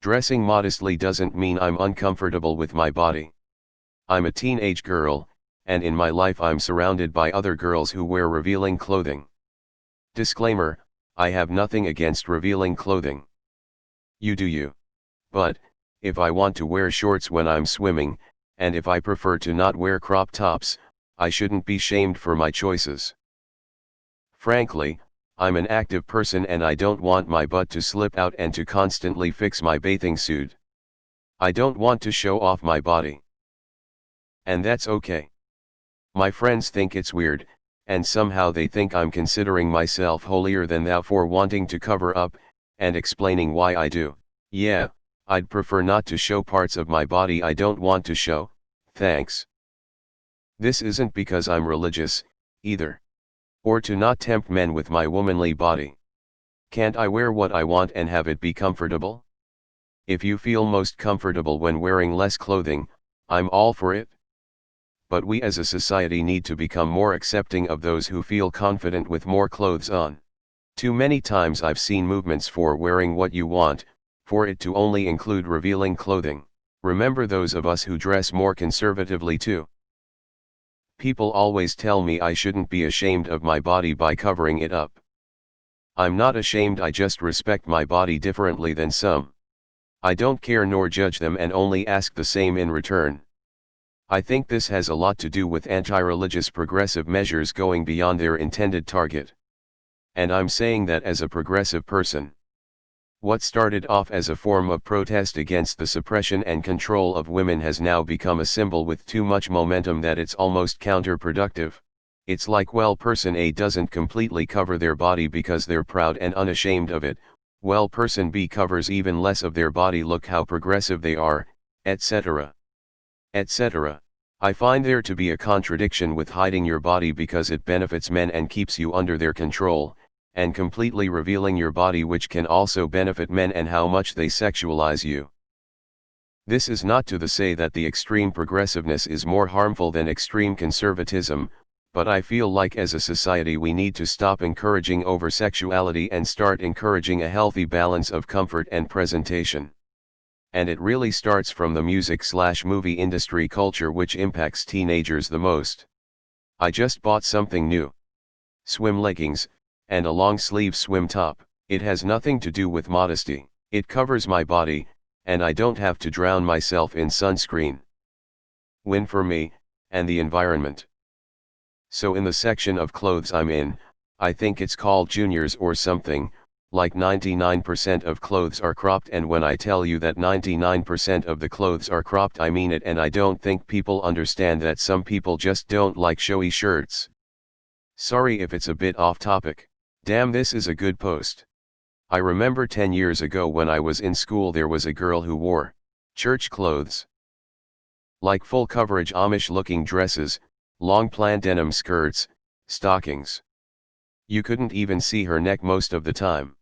Dressing modestly doesn't mean I'm uncomfortable with my body. I'm a teenage girl, and in my life I'm surrounded by other girls who wear revealing clothing. Disclaimer, I have nothing against revealing clothing. You do you. But, if I want to wear shorts when I'm swimming, and if I prefer to not wear crop tops, I shouldn't be shamed for my choices. Frankly, I'm an active person and I don't want my butt to slip out and to constantly fix my bathing suit. I don't want to show off my body. And that's okay. My friends think it's weird, and somehow they think I'm considering myself holier than thou for wanting to cover up, and explaining why I do. Yeah, I'd prefer not to show parts of my body I don't want to show, thanks. This isn't because I'm religious, either. Or to not tempt men with my womanly body. Can't I wear what I want and have it be comfortable? If you feel most comfortable when wearing less clothing, I'm all for it. But we as a society need to become more accepting of those who feel confident with more clothes on. Too many times I've seen movements for wearing what you want, for it to only include revealing clothing. Remember those of us who dress more conservatively too. People always tell me I shouldn't be ashamed of my body by covering it up. I'm not ashamed, I just respect my body differently than some. I don't care nor judge them and only ask the same in return. I think this has a lot to do with anti-religious progressive measures going beyond their intended target. And I'm saying that as a progressive person. What started off as a form of protest against the suppression and control of women has now become a symbol with too much momentum that it's almost counterproductive. It's like, well, person A doesn't completely cover their body because they're proud and unashamed of it, well, person B covers even less of their body, look how progressive they are, etc. etc. I find there to be a contradiction with hiding your body because it benefits men and keeps you under their control, and completely revealing your body which can also benefit men and how much they sexualize you. This is not to say that the extreme progressiveness is more harmful than extreme conservatism, but I feel like as a society we need to stop encouraging over-sexuality and start encouraging a healthy balance of comfort and presentation. And it really starts from the music/movie industry culture which impacts teenagers the most. I just bought something new. Swim leggings, and a long-sleeve swim top. It has nothing to do with modesty. It covers my body, and I don't have to drown myself in sunscreen. Win for me, and the environment. So in the section of clothes I'm in, I think it's called juniors or something, like 99% of clothes are cropped, and when I tell you that 99% of the clothes are cropped I mean it, and I don't think people understand that some people just don't like showy shirts. Sorry if it's a bit off topic. Damn, this is a good post. I remember 10 years ago when I was in school there was a girl who wore church clothes. Like full coverage Amish looking dresses, long plain denim skirts, stockings. You couldn't even see her neck most of the time.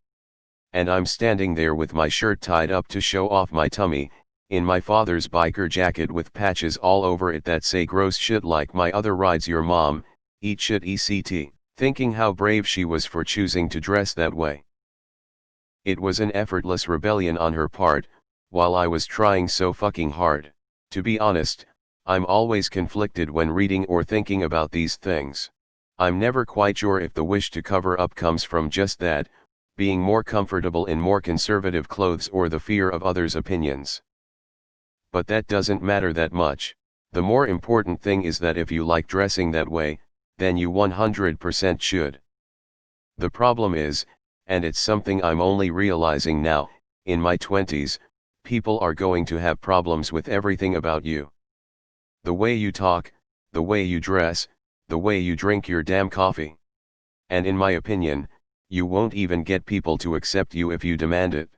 And I'm standing there with my shirt tied up to show off my tummy, in my father's biker jacket with patches all over it that say gross shit like my other rides your mom, eat shit etc. Thinking how brave she was for choosing to dress that way. It was an effortless rebellion on her part, while I was trying so fucking hard. To be honest, I'm always conflicted when reading or thinking about these things. I'm never quite sure if the wish to cover up comes from just that, being more comfortable in more conservative clothes, or the fear of others' opinions. But that doesn't matter that much. The more important thing is that if you like dressing that way, then you 100% should. The problem is, and it's something I'm only realizing now, in my 20s, people are going to have problems with everything about you. The way you talk, the way you dress, the way you drink your damn coffee. And in my opinion, you won't even get people to accept you if you demand it.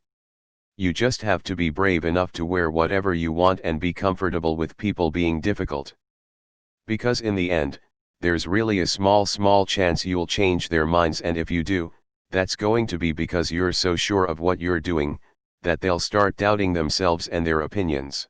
You just have to be brave enough to wear whatever you want and be comfortable with people being difficult. Because in the end, there's really a small chance you'll change their minds, and if you do, that's going to be because you're so sure of what you're doing, that they'll start doubting themselves and their opinions.